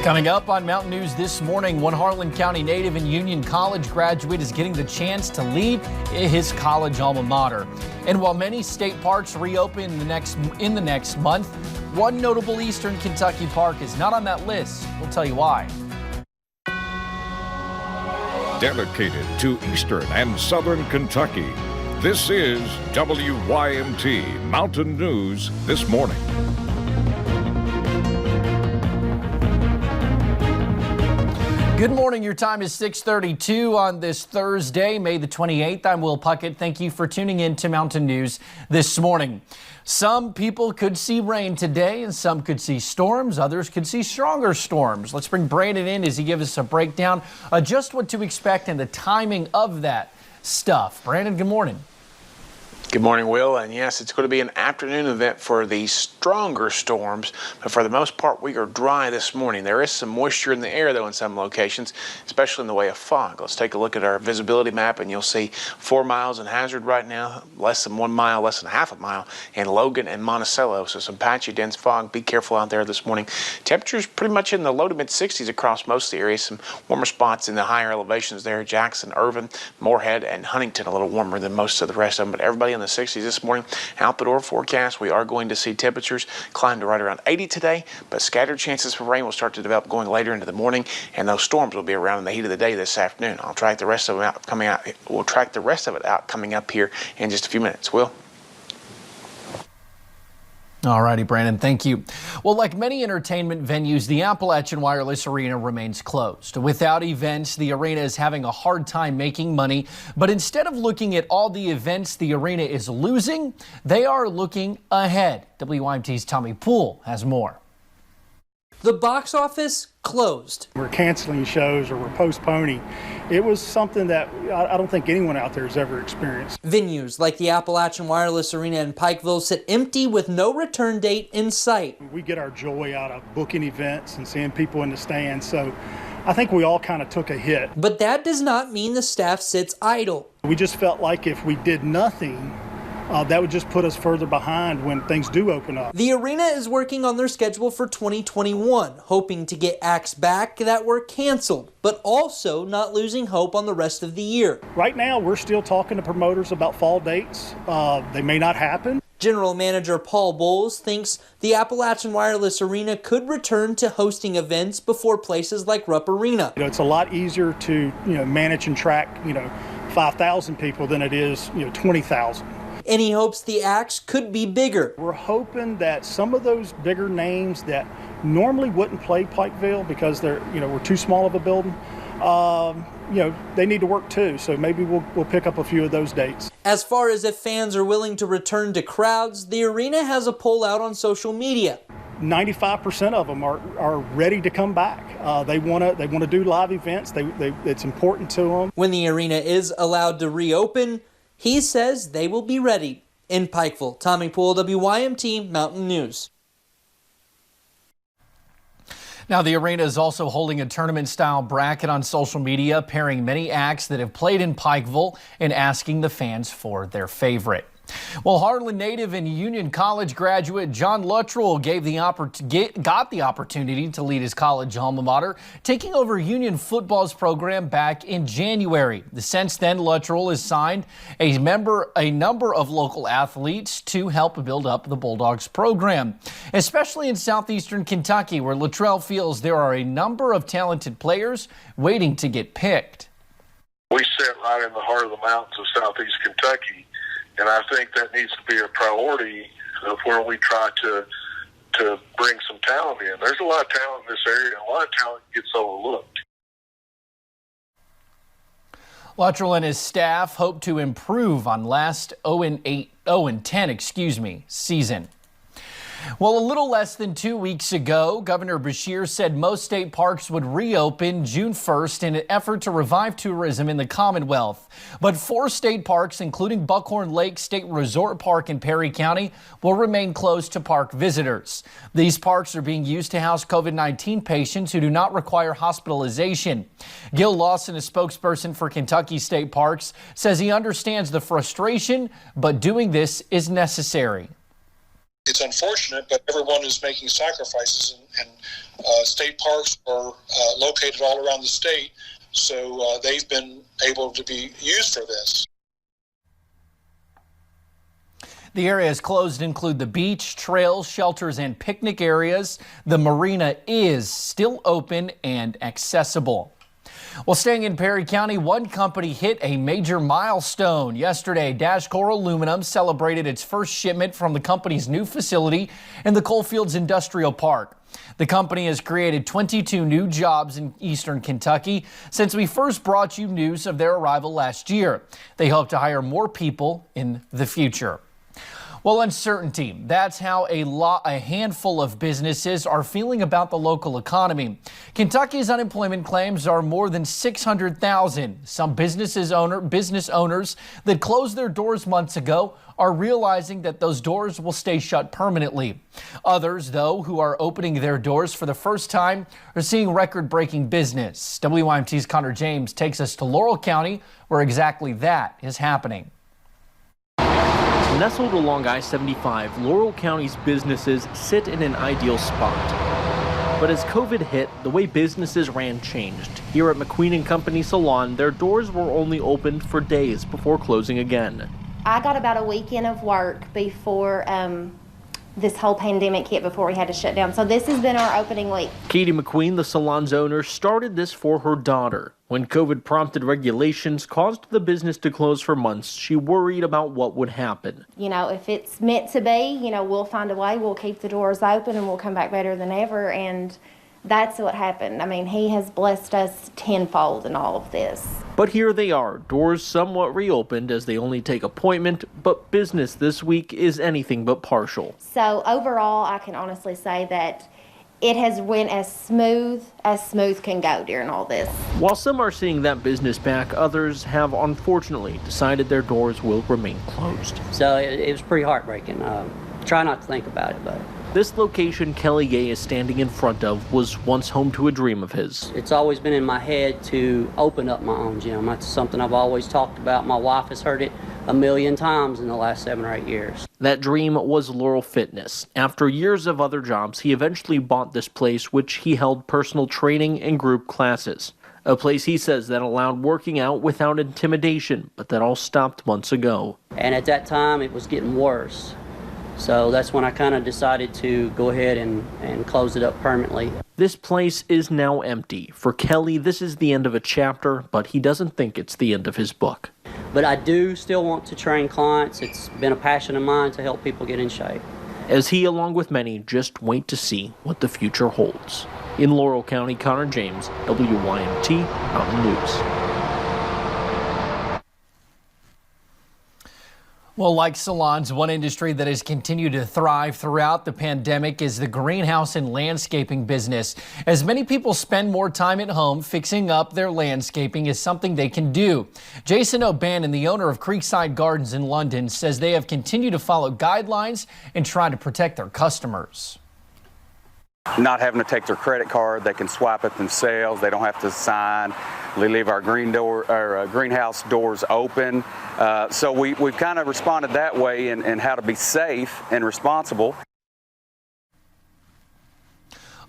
Coming up on Mountain News this morning, one Harlan County native and Union College graduate is getting the chance to lead his college alma mater. And while many state parks reopen in the next month, one notable Eastern Kentucky park is not on that list. We'll tell you why. Dedicated to Eastern and Southern Kentucky, this is WYMT Mountain News this morning. Good morning. Your time is 6:32 on this Thursday, May the 28th. I'm Will Puckett. Thank you for tuning in to Mountain News this morning. Some people could see rain today and some could see storms. Others could see stronger storms. Let's bring Brandon in as he gives us a breakdown of just what to expect and the timing of that stuff. Brandon, good morning. Good morning, Will. And yes, it's going to be an afternoon event for the stronger storms, but for the most part, we are dry this morning. There is some moisture in the air, though, in some locations, especially in the way of fog. Let's take a look at our visibility map, and you'll see 4 miles in Hazard right now, less than 1 mile, less than half a mile in Logan and Monticello. So some patchy, dense fog. Be careful out there this morning. Temperatures pretty much in the low to mid 60s across most of the areas. Some warmer spots in the higher elevations there. Jackson, Irvin, Moorhead, and Huntington a little warmer than most of the rest of them, but everybody in the 60s this morning. Out the door forecast, we are going to see temperatures climb to right around 80 today, but scattered chances for rain will start to develop going later into the morning, and those storms will be around in the heat of the day this afternoon. I'll track the rest of them out coming out. We'll track the rest of it out coming up here in just a few minutes. Will? All righty, Brandon, thank you. Well, like many entertainment venues, the Appalachian Wireless Arena remains closed. Without events, the arena is having a hard time making money. But instead of looking at all the events the arena is losing, they are looking ahead. WYMT's Tommy Poole has more. The box office closed. We're canceling shows or we're postponing. It was something that I don't think anyone out there has ever experienced. Venues like the Appalachian Wireless Arena in Pikeville sit empty with no return date in sight. We get our joy out of booking events and seeing people in the stands, so I think we all kind of took a hit. But that does not mean the staff sits idle. We just felt like if we did nothing, that would just put us further behind when things do open up. The arena is working on their schedule for 2021, hoping to get acts back that were canceled, but also not losing hope on the rest of the year. Right now, we're still talking to promoters about fall dates. They may not happen. General Manager Paul Bowles thinks the Appalachian Wireless Arena could return to hosting events before places like Rupp Arena. It's a lot easier to manage and track 5,000 people than it is 20,000. And he hopes the acts could be bigger. We're hoping that some of those bigger names that normally wouldn't play Pikeville because they're we're too small of a building, they need to work too. So maybe we'll pick up a few of those dates. As far as if fans are willing to return to crowds, the arena has a poll out on social media. 95% of them are ready to come back. They want to do live events. It's important to them. When the arena is allowed to reopen, he says they will be ready. In Pikeville, Tommy Poole, WYMT Mountain News. Now, the arena is also holding a tournament-style bracket on social media, pairing many acts that have played in Pikeville and asking the fans for their favorite. Well, Harlan native and Union College graduate John Luttrell got the opportunity to lead his college alma mater, taking over Union football's program back in January. Since then, Luttrell has signed a number of local athletes to help build up the Bulldogs program, especially in southeastern Kentucky, where Luttrell feels there are a number of talented players waiting to get picked. We sit right in the heart of the mountains of southeast Kentucky. And I think that needs to be a priority of where we try to bring some talent in. There's a lot of talent in this area, and a lot of talent gets overlooked. Luttrell and his staff hope to improve on last 0-10 season. Well, a little less than 2 weeks ago, Governor Beshear said most state parks would reopen June 1st in an effort to revive tourism in the Commonwealth. But 4 state parks, including Buckhorn Lake State Resort Park in Perry County, will remain closed to park visitors. These parks are being used to house COVID-19 patients who do not require hospitalization. Gil Lawson, a spokesperson for Kentucky State Parks, says he understands the frustration, but doing this is necessary. It's unfortunate, but everyone is making sacrifices, and State parks are located all around the state, so they've been able to be used for this. The areas closed include the beach, trails, shelters, and picnic areas. The marina is still open and accessible. Well, staying in Perry County, one company hit a major milestone. Yesterday, Dash Coral Aluminum celebrated its first shipment from the company's new facility in the Coalfields Industrial Park. The company has created 22 new jobs in eastern Kentucky since we first brought you news of their arrival last year. They hope to hire more people in the future. Well, uncertainty. That's how a handful of businesses are feeling about the local economy. Kentucky's unemployment claims are more than 600,000. Some business owners that closed their doors months ago are realizing that those doors will stay shut permanently. Others, though, who are opening their doors for the first time are seeing record-breaking business. WYMT's Connor James takes us to Laurel County, where exactly that is happening. Nestled along I-75, Laurel County's businesses sit in an ideal spot. But as COVID hit, the way businesses ran changed. Here at McQueen & Company Salon, their doors were only opened for days before closing again. I got about a weekend of work before this whole pandemic hit, before we had to shut down. So this has been our opening week. Katie McQueen, the salon's owner, started this for her daughter. When COVID prompted regulations caused the business to close for months, she worried about what would happen. You know, if it's meant to be, you know, we'll find a way. We'll keep the doors open and we'll come back better than ever. And that's what happened. I mean, he has blessed us tenfold in all of this. But here they are, doors somewhat reopened as they only take appointment, but business this week is anything but partial. So overall, I can honestly say that it has went as smooth can go during all this. While some are seeing that business back, others have unfortunately decided their doors will remain closed. So it was pretty heartbreaking. Try not to think about it, but. This location Kelly Gay is standing in front of was once home to a dream of his. It's always been in my head to open up my own gym. That's something I've always talked about. My wife has heard it a million times in the last 7 or 8 years. That dream was Laurel Fitness. After years of other jobs, he eventually bought this place, which he held personal training and group classes. A place he says that allowed working out without intimidation, but that all stopped months ago. And at that time, it was getting worse. So that's when I kind of decided to go ahead and close it up permanently. This place is now empty. For Kelly, this is the end of a chapter, but he doesn't think it's the end of his book. But I do still want to train clients. It's been a passion of mine to help people get in shape. As he, along with many, just wait to see what the future holds. In Laurel County, Connor James, WYMT Mountain News. Well, like salons, one industry that has continued to thrive throughout the pandemic is the greenhouse and landscaping business. As many people spend more time at home, fixing up their landscaping is something they can do. Jason O'Bannon, the owner of Creekside Gardens in London, says they have continued to follow guidelines and try to protect their customers. Not having to take their credit card, they can swipe it themselves. They don't have to sign. We leave our greenhouse doors open. So we've kind of responded that way in how to be safe and responsible.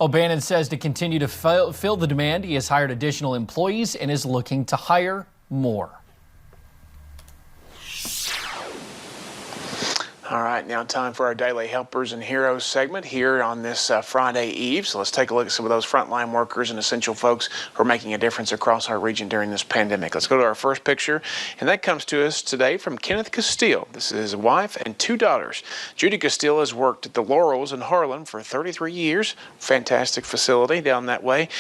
O'Bannon says to continue to fill the demand, he has hired additional employees and is looking to hire more. All right, now time for our Daily Helpers and Heroes segment here on this Friday Eve. So let's take a look at some of those frontline workers and essential folks who are making a difference across our region during this pandemic. Let's go to our first picture, and that comes to us today from Kenneth Castile. This is his wife and 2 daughters. Judy Castile has worked at the Laurels in Harlan for 33 years. Fantastic facility down that way.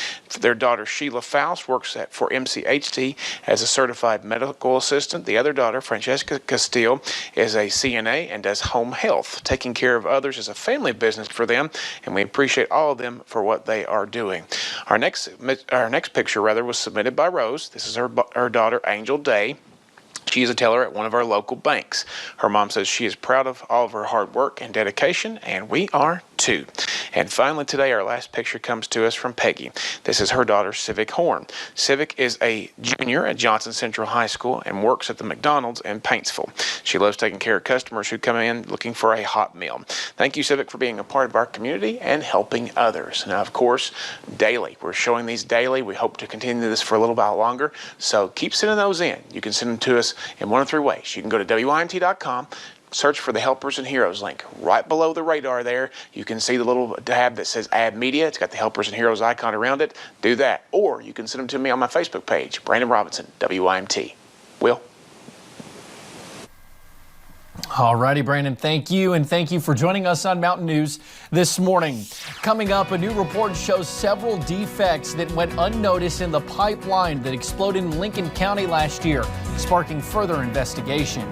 Their daughter Sheila Faust works for MCHT as a certified medical assistant. The other daughter, Francesca Castile, is a CNA and does home health. Taking care of others is a family business for them, and we appreciate all of them for what they are doing. Our next picture was submitted by Rose. This is her daughter, Angel Day. She is a teller at one of our local banks. Her mom says she is proud of all of her hard work and dedication, and we are 2. And finally today, our last picture comes to us from Peggy. This is her daughter, Civic Horn. Civic is a junior at Johnson Central High School and works at the McDonald's in Paintsville. She loves taking care of customers who come in looking for a hot meal. Thank you, Civic, for being a part of our community and helping others. Now, of course, daily. We're showing these daily. We hope to continue this for a little while longer, so keep sending those in. You can send them to us in one of 3 ways. You can go to WIMT.com, search for the Helpers and Heroes link. Right below the radar there, you can see the little tab that says Add Media. It's got the Helpers and Heroes icon around it. Do that. Or you can send them to me on my Facebook page, Brandon Robinson, WIMT. Will? All righty, Brandon, thank you, and thank you for joining us on Mountain News this morning. Coming up, a new report shows several defects that went unnoticed in the pipeline that exploded in Lincoln County last year, sparking further investigation.